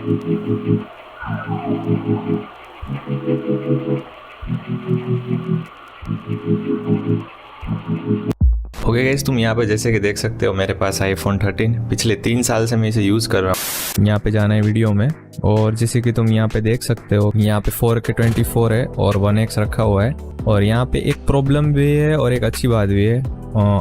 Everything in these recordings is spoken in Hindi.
ओके गाइस, तुम यहाँ पे जैसे कि देख सकते हो मेरे पास iPhone 13 पिछले 3 साल से मैं इसे यूज़ कर रहा हूँ। यहाँ पे जाना है वीडियो में, और जैसे कि तुम यहाँ पे देख सकते हो यहाँ पे 4K 24 है और 1x रखा हुआ है। और यहाँ पे एक प्रॉब्लम भी है और एक अच्छी बात भी है,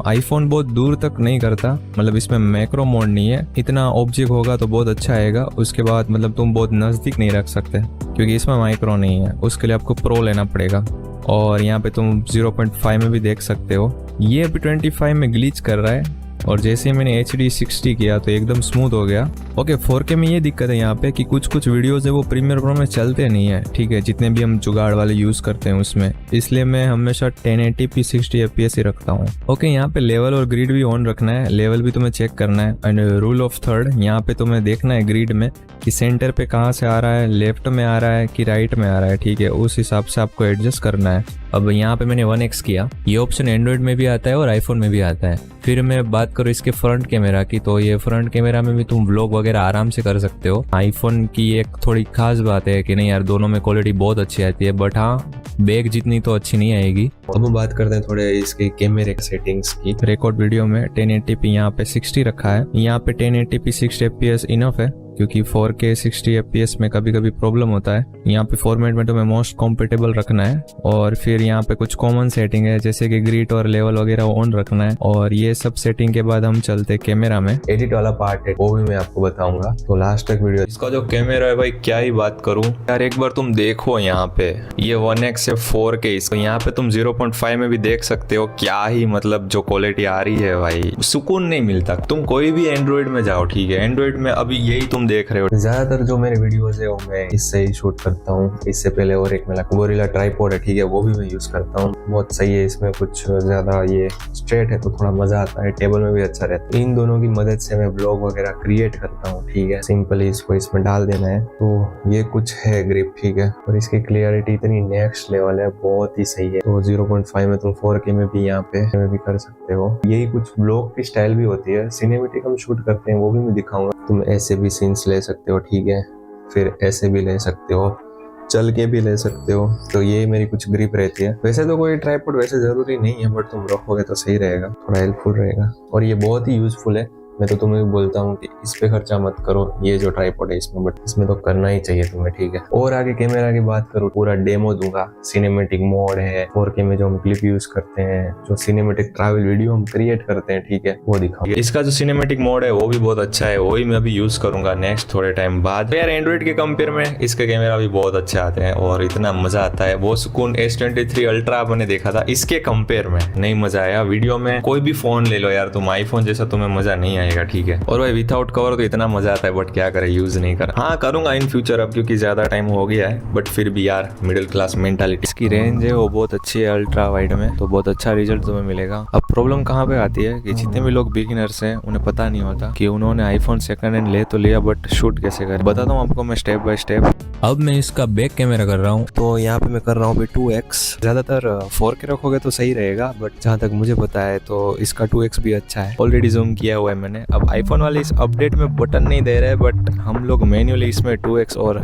आईफोन बहुत दूर तक नहीं करता, मतलब इसमें मैक्रो मोड नहीं है। इतना ऑब्जेक्ट होगा तो बहुत अच्छा आएगा, उसके बाद मतलब तुम बहुत नज़दीक नहीं रख सकते क्योंकि इसमें माइक्रो नहीं है, उसके लिए आपको प्रो लेना पड़ेगा। और यहाँ पे तुम 0.5 में भी देख सकते हो, ये अभी 25 में ग्लिच कर रहा है, और जैसे ही मैंने HD 60 किया तो एकदम स्मूथ हो गया। ओके, 4K में ये दिक्कत है यहाँ पे कि कुछ वीडियोस है वो प्रीमियर प्रो में चलते नहीं है, ठीक है, जितने भी हम जुगाड़ वाले यूज़ करते हैं उसमें, इसलिए मैं हमेशा 1080p 60 FPS ही रखता हूँ। ओके, यहाँ पे लेवल और ग्रिड भी ऑन रखना है, लेवल भी तुम्हें चेक करना है। एंड रूल ऑफ थर्ड, यहाँ पे तुम्हें देखना है ग्रिड में कि सेंटर पे कहाँ से आ रहा है, लेफ्ट में आ रहा है कि राइट में आ रहा है, ठीक है, उस हिसाब से आपको एडजस्ट करना है। अब यहाँ पे मैंने 1x किया, ये ऑप्शन एंड्रॉइड में भी आता है और आईफोन में भी आता है। फिर मैं बात करूँ इसके फ्रंट कैमरा की, तो ये फ्रंट कैमरा में भी तुम व्लॉग वगैरह आराम से कर सकते हो। आईफोन की एक थोड़ी खास बात है कि नहीं यार, दोनों में क्वालिटी बहुत अच्छी आती है, बट हाँ बैक जितनी तो अच्छी नहीं आएगी। अब हम बात करते हैं थोड़े इसके कैमरे सेटिंग्स की। रिकॉर्ड वीडियो में 1080p यहाँ पे 60 रखा है, यहाँ पे 1080p 60 FPS इनफ है, क्योंकि 4K 60 FPS में कभी कभी प्रॉब्लम होता है। यहाँ पे फॉर्मेट में तुम्हें मोस्ट कंफर्टेबल रखना है, और फिर यहाँ पे कुछ कॉमन सेटिंग है जैसे कि ग्रिड और लेवल वगैरह ऑन रखना है। और ये सब सेटिंग के बाद हम चलते कैमरा में। एडिट वाला पार्ट है वो भी मैं आपको बताऊंगा, तो लास्ट तक वीडियो। इसका जो कैमरा है भाई क्या ही बात करूं यार, एक बार तुम देखो यहाँ पे ये 1x से 4K, इसको यहाँ पे तुम 0.5 में भी देख सकते हो, क्या ही मतलब जो क्वालिटी आ रही है भाई, सुकून नहीं मिलता। तुम कोई भी एंड्रॉइड में जाओ, ठीक है, एंड्रॉइड में अभी यही तुम देख रहे हो, ज्यादातर जो मेरे वीडियोस है वो मैं इससे ही शूट करता हूँ। इससे पहले और एक मेरा गोरिल्ला ट्राइपॉड है, ठीक है, वो भी मैं यूज करता हूँ, बहुत सही है। इसमें कुछ ज्यादा ये स्ट्रेट है तो थोड़ा मजा आता है, टेबल में भी अच्छा रहता है। इन दोनों की मदद से मैं ब्लॉग वगैरह क्रिएट करता हूँ, ठीक है, सिंपली इसको इसमें डाल देना है, तो ये कुछ है ग्रिप, ठीक है, और इसकी क्लियरिटी इतनी नेक्स्ट लेवल है, बहुत ही सही है। तो 0.5 में तुम 4K में भी यहाँ पे भी कर सकते हो। यही कुछ ब्लॉग की स्टाइल भी होती है, सिनेमेटिक हम शूट करते हैं वो भी मैं दिखाऊंगा। तुम ऐसे भी सीन्स ले सकते हो, ठीक है, फिर ऐसे भी ले सकते हो, चल के भी ले सकते हो। तो ये मेरी कुछ ग्रिप रहती है। वैसे तो कोई ट्राइपॉड वैसे जरूरी नहीं है, बट तुम रखोगे तो सही रहेगा, थोड़ा हेल्पफुल रहेगा, और ये बहुत ही यूजफुल है। मैं तो तुम्हें बोलता हूँ कि इस पे खर्चा मत करो, ये जो ट्राइपॉड है इसमें, बट इसमें तो करना ही चाहिए तुम्हें, ठीक है। और आगे कैमरा की बात करूँ, पूरा डेमो दूंगा। सिनेमेटिक मोड है, 4K में जो हम क्लिप यूज करते हैं, जो सिनेमेटिक ट्रैवल वीडियो हम क्रिएट करते हैं, ठीक है, वो दिखाऊंगा। इसका जो सिनेमेटिक मोड है वो भी बहुत अच्छा है, वही मैं अभी यूज करूंगा नेक्स्ट थोड़े टाइम बाद। यार एंड्रॉइड के कंपेयर में इसके कैमरा भी बहुत अच्छे आते हैं और इतना मजा आता है, वो सुकून S23 अल्ट्रा मैंने देखा था, इसके कंपेयर में नहीं मजा आया। वीडियो में कोई भी फोन ले लो यार तुम, आईफोन जैसा तुम्हें मजा नहीं आएगा, ठीक है। और भाई विदाउट कवर तो इतना मजा आता है, बट क्या करे, यूज नहीं कर। हाँ करूंगा इन फ्यूचर अब, क्योंकि ज्यादा टाइम हो गया है, बट फिर भी यार मिडिल क्लास मेंटालिटी। इसकी रेंज है वो बहुत अच्छी है अल्ट्रा वाइड में, तो बहुत अच्छा रिजल्ट तुम्हें मिलेगा। अब प्रॉब्लम कहाँ पे आती है कि जितने भी लोग बिगिनर्स हैं उन्हें पता नहीं होता कि उन्होंने आईफोन सेकंड हैंड ले तो लिया, बट शूट कैसे करें, बताता हूँ आपको मैं स्टेप बाय स्टेप। अब मैं इसका बैक कैमरा कर रहा हूँ, तो यहाँ पे मैं कर रहा हूँ 2x। ज्यादातर 4K रखोगे तो सही रहेगा, बट जहाँ तक मुझे पता है तो इसका 2x भी अच्छा है। ऑलरेडी जूम किया हुआ है मैंने। अब आईफोन वाले इस अपडेट में बटन नहीं दे रहे, बट हम लोग मैन्युअली इसमें 2x और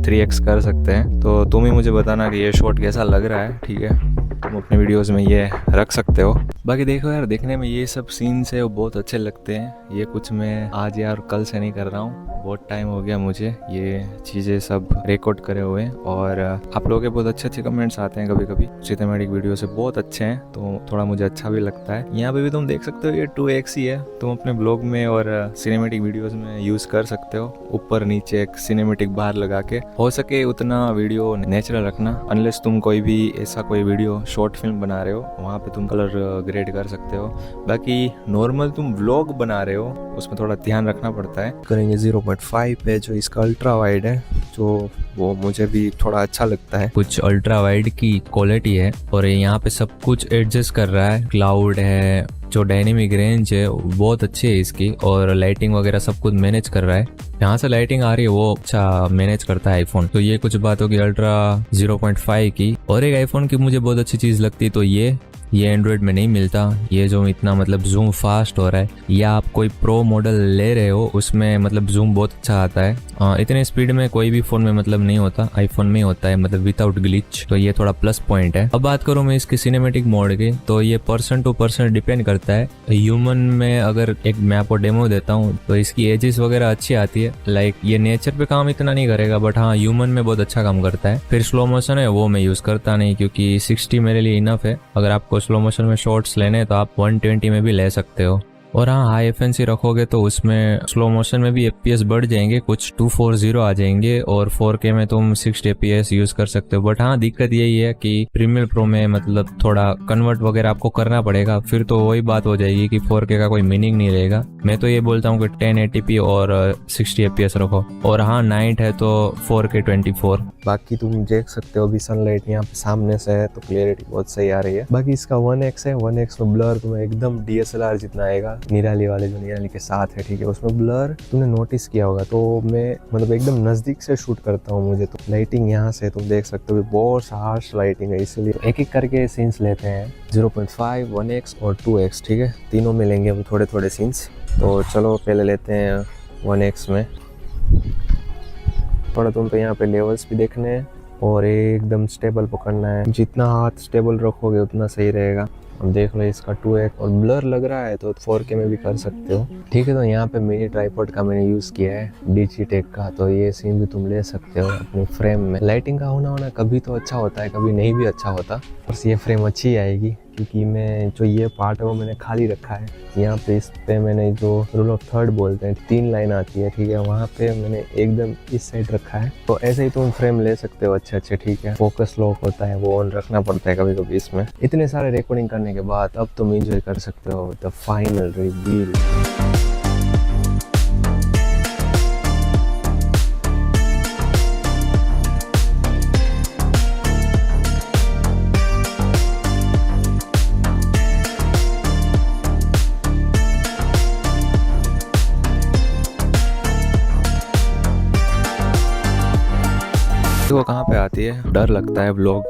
3x कर सकते हैं। तो तुम ही मुझे बताना कि ये शॉट कैसा लग रहा है, ठीक है, तुम अपने वीडियोस में ये रख सकते हो। बाकी देखो यार, देखने में ये सब सीन्स है वो बहुत अच्छे लगते हैं। ये कुछ मैं आज यार कल से नहीं कर रहा हूँ, बहुत टाइम हो गया मुझे ये चीज़ें सब रिकॉर्ड करे हुए, और आप लोगों के बहुत अच्छे कमेंट्स आते हैं कभी कभी सिनेमैटिक वीडियो से, बहुत अच्छे हैं, तो थोड़ा मुझे अच्छा भी लगता है। यहाँ पे भी तुम देख सकते हो ये 2x ही है, तुम अपने ब्लॉग में और सिनेमैटिक वीडियोस में यूज़ कर सकते हो। ऊपर नीचे एक सिनेमैटिक बार लगा के, हो सके उतना वीडियो नेचुरल रखना, अनलेस तुम कोई भी ऐसा कोई वीडियो शॉर्ट फिल्म बना रहे हो, वहाँ पे तुम कलर ग्रेड कर सकते हो। बाकी नॉर्मल तुम व्लॉग बना रहे हो उसमें थोड़ा ध्यान रखना पड़ता है। करेंगे 0.5 पे, जो इसका अल्ट्रा वाइड है, जो वो मुझे भी थोड़ा अच्छा लगता है। कुछ अल्ट्रा वाइड की क्वालिटी है, और यहाँ पे सब कुछ एडजस्ट कर रहा है। क्लाउड है, जो डायनेमिक रेंज है बहुत अच्छी है इसकी, और लाइटिंग वगैरह सब कुछ मैनेज कर रहा है। यहाँ से लाइटिंग आ रही है वो अच्छा मैनेज करता है आईफोन। तो ये कुछ बात होगी अल्ट्रा 0.5 की। और एक आईफोन की मुझे बहुत अच्छी चीज लगती है, तो ये ये एंड्रॉयड में नहीं मिलता। ये जो इतना मतलब जूम फास्ट हो रहा है, या आप कोई प्रो मॉडल ले रहे हो उसमें मतलब जूम बहुत अच्छा आता है। इतने स्पीड में कोई भी फोन में मतलब नहीं होता, आईफोन में ही होता है मतलब विदाउट ग्लिच, तो ये थोड़ा प्लस पॉइंट है। अब बात करूँ मैं इसकी सिनेमेटिक मोड की, तो ये पर्सन टू पर्सन डिपेंड करता है। ह्यूमन में अगर एक मैं आपको डेमो देता हूँ तो इसकी एजेस वगैरह अच्छी आती है। लाइक ये नेचर पे काम इतना नहीं करेगा, बट हाँ ह्यूमन में बहुत अच्छा काम करता है। फिर स्लो मोशन है वो मैं यूज करता नहीं, क्योंकि 60 मेरे लिए इनफ है। अगर आपको स्लो मोशन में शॉट्स लेने हैं तो आप 120 में भी ले सकते हो। और हाँ, हाई एफएनसी रखोगे तो उसमें स्लो मोशन में भी एफपीएस बढ़ जाएंगे, कुछ 240 आ जाएंगे, और 4K में तुम 60 एफपीएस यूज कर सकते हो। बट हाँ, दिक्कत यही है कि प्रीमियर प्रो में मतलब थोड़ा कन्वर्ट वगैरह आपको करना पड़ेगा, फिर तो वही बात हो जाएगी कि 4K का कोई मीनिंग नहीं रहेगा। मैं तो ये बोलता हूँ कि 1080p और 60 एफपीएस रखो। और हाँ, नाइट है तो 4K 24। बाकी तुम देख सकते हो अभी सनलाइट यहाँ पे सामने से है तो क्लियरिटी बहुत सही आ रही है। बाकी इसका 1x है, 1x में ब्लर तुम्हें एकदम DSLR जितना आएगा। निराली वाले जो निराली के साथ है, ठीक है, उसमें ब्लर तुमने नोटिस किया होगा। तो मैं मतलब एकदम नजदीक से शूट करता हूँ, मुझे तो लाइटिंग यहाँ से तुम देख सकते हो बहुत हार्श लाइटिंग है, इसलिए एक एक करके सीन्स लेते हैं। 0.5, 1x और 2x, ठीक है, तीनों में लेंगे हम थोड़े थोड़े सीन्स। तो चलो पहले लेते हैं 1x में। थोड़ा तुम पे यहाँ पे लेवल्स भी देखने हैं और एकदम स्टेबल पकड़ना है। जितना हाथ स्टेबल रखोगे उतना सही रहेगा। अब देख लो इसका 2x और ब्लर लग रहा है तो 4K में भी कर सकते हो, ठीक है। तो यहाँ पे मिनी ट्राइपॉड का मैंने यूज़ किया है, डिजिटेक का, तो ये सीन भी तुम ले सकते हो अपने फ्रेम में। लाइटिंग का होना कभी तो अच्छा होता है, कभी नहीं भी अच्छा होता, बस ये फ्रेम अच्छी आएगी। क्योंकि मैं जो ये पार्ट है वो मैंने खाली रखा है। यहाँ पे इस पे मैंने जो रूल ऑफ थर्ड बोलते हैं 3 लाइन आती है, ठीक है, वहाँ पे मैंने एकदम इस साइड रखा है। तो ऐसे ही तुम फ्रेम ले सकते हो अच्छे अच्छे, ठीक है। फोकस लॉक होता है वो ऑन रखना पड़ता है कभी कभी इसमें। इतने सारे रिकॉर्डिंग करने के बाद अब तुम एंजॉय कर सकते हो द फाइनल रिवील। वो कहाँ पे आती है, डर लगता है व्लॉग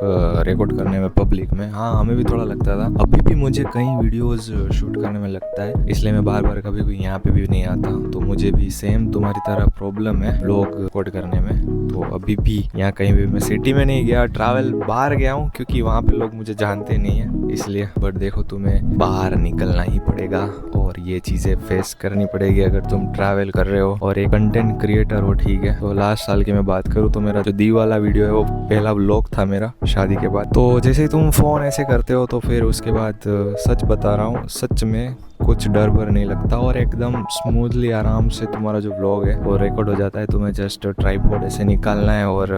रिकॉर्ड करने में पब्लिक में। हाँ, हमें भी थोड़ा लगता था, अभी भी मुझे कई वीडियोस शूट करने में लगता है, इसलिए मैं बार बार कभी भी यहाँ पे भी नहीं आता। तो मुझे भी सेम तुम्हारी तरह प्रॉब्लम है व्लॉग रिकॉर्ड करने में। तो अभी भी यहाँ कहीं भी मैं सिटी में नहीं गया, ट्रैवल बाहर गया हूँ क्योंकि वहाँ पे लोग मुझे जानते नहीं है इसलिए। बट देखो तुम्हें बाहर निकलना ही पड़ेगा और ये चीज़ें फेस करनी पड़ेगी अगर तुम ट्रैवल कर रहे हो और एक कंटेंट क्रिएटर हो, ठीक है। तो लास्ट साल की मैं बात करूँ तो मेरा जो दी वाला वीडियो है वो पहला व्लॉग था मेरा शादी के बाद। तो जैसे ही तुम फोन ऐसे करते हो तो फिर उसके बाद सच बता रहा हूँ, सच में कुछ डर बर नहीं लगता और एकदम स्मूथली आराम से तुम्हारा जो व्लॉग है वो रिकॉर्ड हो जाता है। तुम्हें जस्ट ट्राइपॉड ऐसे निकालना है और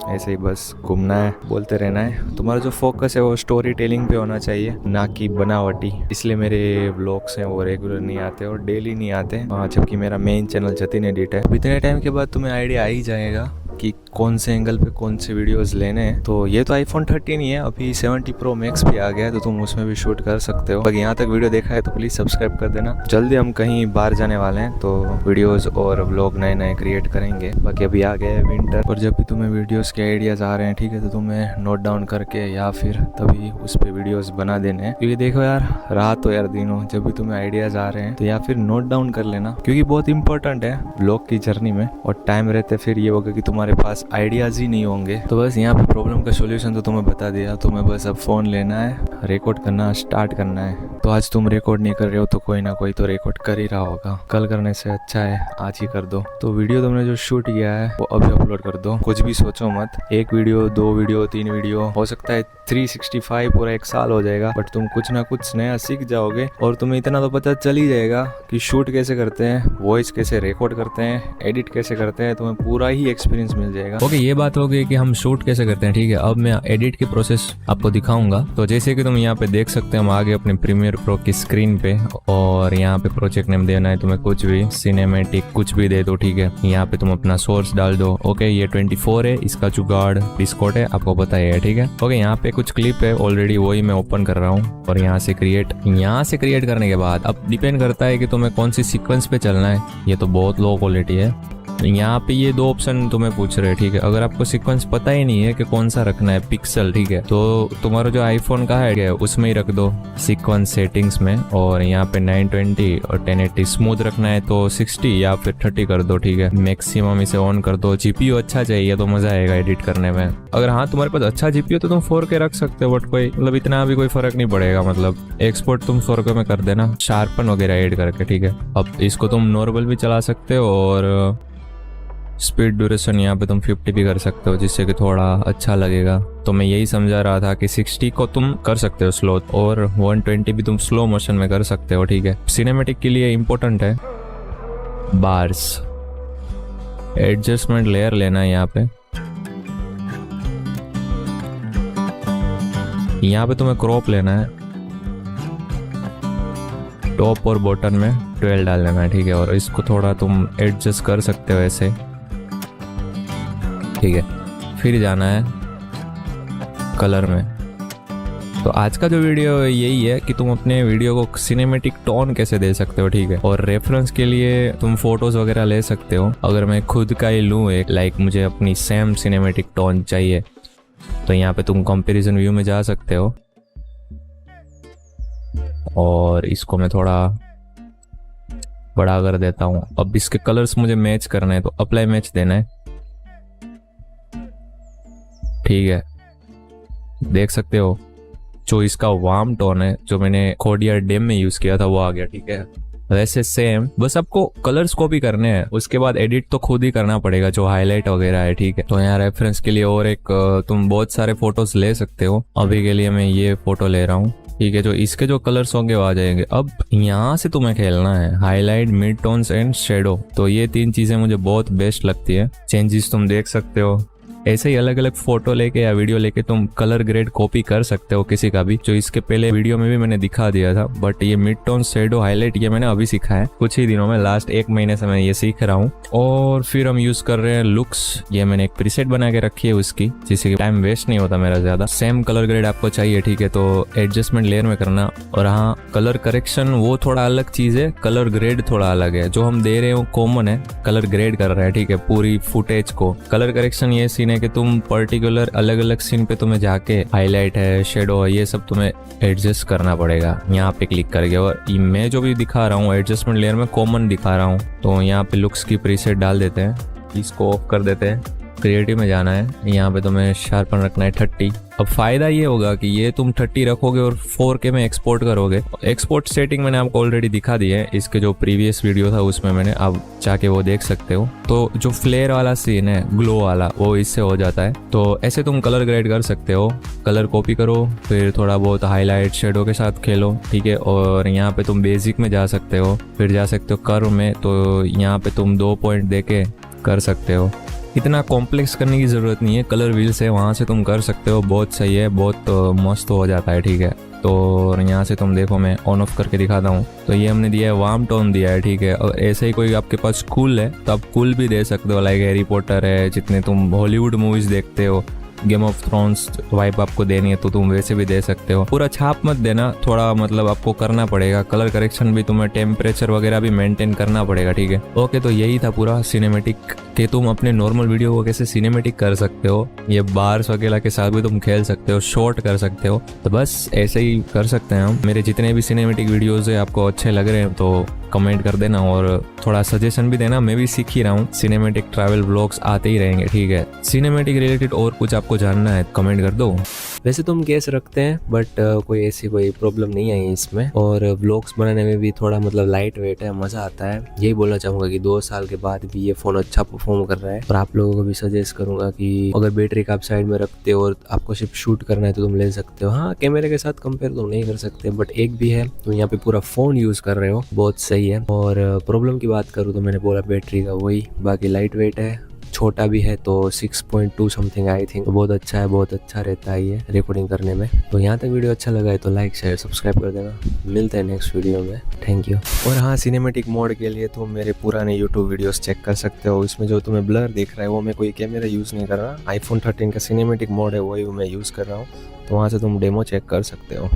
ऐसे ही बस घूमना है, बोलते रहना है। तुम्हारा जो फोकस है वो स्टोरी टेलिंग पे होना चाहिए, ना कि बनावटी। इसलिए मेरे व्लॉग्स हैं वो रेगुलर नहीं आते और डेली नहीं आते, जबकि मेरा मेन चैनल जतिन एडिट है। इतने टाइम के बाद तुम्हें आइडिया आ ही जाएगा कि कौन से एंगल पे कौन से वीडियोस लेने हैं। तो ये तो आईफोन 13 ही है, अभी 70 प्रो मैक्स भी आ गया है तो तुम उसमें भी शूट कर सकते हो। बाकी यहाँ तक वीडियो देखा है तो प्लीज सब्सक्राइब कर देना। जल्दी हम कहीं बाहर जाने वाले हैं तो वीडियोस और व्लॉग नए नए क्रिएट करेंगे। बाकी अभी आ गया है विंटर, और जब भी तुम्हें वीडियोस के आइडियाज आ रहे हैं, ठीक है, तो तुम्हें नोट डाउन करके या फिर तभी उस पर वीडियोज बना देने हैं। क्योंकि देखो यार, रात हो यार दिन हो, जब भी तुम्हें आइडियाज आ रहे हैं तो या फिर नोट डाउन कर लेना, क्योंकि बहुत इंपॉर्टेंट है व्लॉग की जर्नी में। और टाइम रहते फिर ये होगा कि तुम्हारे पास आइडियाज ही नहीं होंगे। तो बस यहाँ पे प्रॉब्लम का सॉल्यूशन तो तुम्हें बता दिया। तुम्हें बस अब फोन लेना है, रिकॉर्ड करना स्टार्ट करना है। तो आज तुम रिकॉर्ड नहीं कर रहे हो तो कोई ना कोई तो रिकॉर्ड कर ही रहा होगा। कल करने से अच्छा है आज ही कर दो। तो वीडियो तुमने जो शूट किया है वो अभी अपलोड कर दो, कुछ भी सोचो मत। 1 वीडियो, 2 वीडियो, 3 वीडियो, हो सकता है 365 पूरा 1 साल हो जाएगा, बट तुम कुछ ना कुछ नया सीख जाओगे और तुम्हें इतना तो पता चल ही जाएगा कि शूट कैसे करते हैं, वॉइस कैसे रिकॉर्ड करते हैं, एडिट कैसे करते हैं। तुम्हें पूरा ही एक्सपीरियंस मिल जाएगा। ओके, ये बात हो गई कि हम शूट कैसे करते हैं, ठीक है। अब मैं एडिट की प्रोसेस आपको दिखाऊंगा। तो जैसे कि तुम यहाँ पे देख सकते हैं, हम आगे अपने प्रीमियर प्रो की स्क्रीन पे, और यहाँ पे प्रोजेक्ट नेम देना है तुम्हें, कुछ भी सिनेमैटिक कुछ भी दे दो, ठीक है। यहाँ पे तुम अपना सोर्स डाल दो। ओके, ये 24 है, इसका जुगाड़ डिस्कॉर्ड है, आपको पता ही है, ठीक है। ओके, यहाँ पे कुछ क्लिप है ऑलरेडी, वही मैं ओपन कर रहा हूँ और यहाँ से क्रिएट करने के बाद अब डिपेंड करता है कि तुम्हें कौन सी सीक्वेंस पे चलना है। ये तो बहुत लो क्वालिटी है, यहाँ पे ये दो ऑप्शन तुम्हें पूछ रहे हैं, ठीक है। अगर आपको सीक्वेंस पता ही नहीं है कि कौन सा रखना है पिक्सल, ठीक है, तो तुम्हारा जो आईफोन का है उसमें ही रख दो सीक्वेंस सेटिंग्स में, और यहाँ पे 920 और 1080 स्मूथ रखना है तो 60 या फिर 30 कर दो, ठीक है। मैक्सिमम इसे ऑन कर दो। जीपीयू अच्छा चाहिए तो मजा आएगा एडिट करने में। अगर हाँ तुम्हारे पास अच्छा जीपीयू तो तुम 4K रख सकते हो, बट कोई मतलब इतना भी कोई फर्क नहीं पड़ेगा। मतलब एक्सपोर्ट तुम 4K में कर देना शार्पन वगैरह ऐड करके, ठीक है। अब इसको तुम नॉर्मल भी चला सकते हो और स्पीड ड्यूरेशन यहाँ पे तुम 50 भी कर सकते हो, जिससे कि थोड़ा अच्छा लगेगा। तो मैं यही समझा रहा था कि 60 को तुम कर सकते हो स्लो, और 120 भी तुम स्लो मोशन में कर सकते हो, ठीक है। सिनेमेटिक के लिए इंपॉर्टेंट है बार्स। एडजस्टमेंट लेयर लेना है यहाँ पे। यहाँ पे तुम्हें क्रॉप लेना है, टॉप और बॉटम में 12 डाल लेना है, ठीक है। और इसको थोड़ा तुम एडजस्ट कर सकते हो ऐसे, ठीक है। फिर जाना है कलर में। तो आज का जो वीडियो है यही है कि तुम अपने वीडियो को सिनेमेटिक टोन कैसे दे सकते हो, ठीक है। और रेफरेंस के लिए तुम फोटोज वगैरह ले सकते हो। अगर मैं खुद का ही लूँ एक, लाइक मुझे अपनी सेम सिनेमेटिक टोन चाहिए, तो यहाँ पे तुम कंपैरिजन व्यू में जा सकते हो, और इसको मैं थोड़ा बड़ा कर देता हूँ। अब इसके कलर्स मुझे मैच करना है, तो अप्लाई मैच देना है, ठीक है। देख सकते हो जो इसका वार्म टोन है, जो मैंने कोडिया डेम में यूज किया था, वो आ गया, ठीक है। वैसे सेम, बस आपको कलर्स कॉपी करने हैं, उसके बाद एडिट तो खुद ही करना पड़ेगा, जो हाईलाइट वगैरह है, ठीक है। तो यहाँ रेफरेंस के लिए और एक तुम बहुत सारे फोटोज ले सकते हो। अभी के लिए मैं ये फोटो ले रहा हूँ, ठीक है। जो इसके जो कलर्स होंगे वो आ जाएंगे। अब यहाँ से तुम्हें खेलना है highlight, mid tones and shadow. तो ये 3 चीजें मुझे बहुत बेस्ट लगती है। चेंजेस तुम देख सकते हो। ऐसे ही अलग अलग फोटो लेके या वीडियो लेके तुम कलर ग्रेड कॉपी कर सकते हो किसी का भी, जो इसके पहले वीडियो में भी मैंने दिखा दिया था। बट ये मिड टोन, शेडो, हाईलाइट ये मैंने अभी सीखा है कुछ ही दिनों में, लास्ट 1 महीने से मैं ये सीख रहा हूँ। और फिर हम यूज कर रहे हैं लुक्स। ये मैंने एक प्रीसेट बना के रखी है उसकी, जिससे कि टाइम वेस्ट नहीं होता मेरा ज्यादा। सेम कलर ग्रेड आपको चाहिए, ठीक है, तो एडजस्टमेंट लेयर में करना। और हाँ, कलर करेक्शन वो थोड़ा अलग चीज है, कलर ग्रेड थोड़ा अलग है। जो हम दे रहे हो कॉमन है, कलर ग्रेड कर रहे हैं, ठीक है, पूरी फुटेज को। कलर करेक्शन ये सीन है कि तुम पर्टिकुलर अलग अलग सीन पे तुम्हें जाके हाईलाइट है, शेडो है, ये सब तुम्हें एडजस्ट करना पड़ेगा यहाँ पे क्लिक करके। और मैं जो भी दिखा रहा हूँ एडजस्टमेंट लेयर में कॉमन दिखा रहा हूँ। तो यहाँ पे लुक्स की प्रीसेट डाल देते हैं, इसको ऑफ कर देते हैं। क्रिएटिव में जाना है, यहाँ पे तुम्हें शार्पन रखना है 30। अब फायदा ये होगा कि ये तुम 30 रखोगे और 4K में एक्सपोर्ट करोगे। एक्सपोर्ट सेटिंग मैंने आपको ऑलरेडी दिखा दी है, इसके जो प्रीवियस वीडियो था उसमें मैंने, आप जाके वो देख सकते हो। तो जो फ्लेयर वाला सीन है, ग्लो वाला, वो इससे हो जाता है। तो ऐसे तुम कलर ग्रेड कर सकते हो। कलर कॉपी करो, फिर थोड़ा बहुत हाईलाइट शेडो के साथ खेलो, ठीक है। और यहाँ पे तुम बेसिक में जा सकते हो, फिर जा सकते हो कर्व में। तो यहाँ पे तुम 2 पॉइंट देके कर सकते हो। इतना कॉम्प्लेक्स करने की ज़रूरत नहीं है, कलर व्हील से वहाँ से तुम कर सकते हो। बहुत सही है, बहुत मस्त हो जाता है, ठीक है। तो यहाँ से तुम देखो, मैं ऑन ऑफ करके दिखाता हूँ। तो ये हमने दिया है, वार्म टोन दिया है, ठीक है। और ऐसे ही कोई आपके पास कूल है तो आप कूल भी दे सकते हो, लाइक हैरी पॉटर है, जितने तुम हॉलीवुड मूवीज देखते हो, गेम ऑफ थ्रोन्स वाइब आपको देनी है तो तुम वैसे भी दे सकते हो। पूरा छाप मत देना, थोड़ा मतलब आपको करना पड़ेगा। कलर करेक्शन भी तुम्हें, टेम्परेचर वगैरह भी मेंटेन करना पड़ेगा, ठीक है। ओके, तो यही था पूरा सिनेमेटिक, कि तुम अपने नॉर्मल वीडियो को कैसे सिनेमेटिक कर सकते हो। ये बार्स वगैरह के साथ भी तुम खेल सकते हो, शॉर्ट कर सकते हो। तो बस ऐसे ही कर सकते हैं हम। मेरे जितने भी सिनेमेटिक वीडियोज है आपको अच्छे लग रहे हैं तो कमेंट कर देना, और थोड़ा सजेशन भी देना। मैं भी सीख ही रहा हूँ, सिनेमेटिक ट्रैवल व्लॉग्स आते ही रहेंगे, ठीक है। सिनेमेटिक रिलेटेड और कुछ आपको जानना है कमेंट कर दो। वैसे तो हम केस रखते हैं, बट कोई ऐसी कोई प्रॉब्लम नहीं आई इसमें। और व्लॉग्स बनाने में भी थोड़ा मतलब लाइट वेट है, मजा आता है। यही बोलना चाहूंगा कि 2 साल के बाद भी ये फोन अच्छा परफॉर्म कर रहा है। और आप लोगों को भी सजेस्ट करूंगा कि अगर बैटरी का आप साइड में रखते हो और आपको सिर्फ शूट करना है तो तुम ले सकते हो। हाँ, कैमरे के साथ कंपेयर तो नहीं कर सकते, बट एक भी है तो यहाँ पे पूरा फोन यूज कर रहे हो, बहुत सही है। और प्रॉब्लम की बात करूँ तो मैंने बोला बैटरी का, वही। बाकी लाइट वेट है, छोटा भी है, तो 6.2 समथिंग आई थिंक। बहुत अच्छा है, बहुत अच्छा रहता है ये रिकॉर्डिंग करने में। तो यहाँ तक वीडियो अच्छा लगा है तो लाइक शेयर सब्सक्राइब कर देना। मिलते हैं नेक्स्ट वीडियो में, थैंक यू। और हाँ, सिनेमेटिक मोड के लिए तुम मेरे पुराने यूट्यूब वीडियोस चेक कर सकते हो। इसमें जो तुम्हें ब्लर दिख रहा है वो मैं कोई कैमरा यूज़ नहीं कर रहा, iPhone 13 का सिनेमेटिक मोड है, वही मैं यूज़ कर रहा हूँ। तो वहाँ से तुम डेमो चेक कर सकते हो।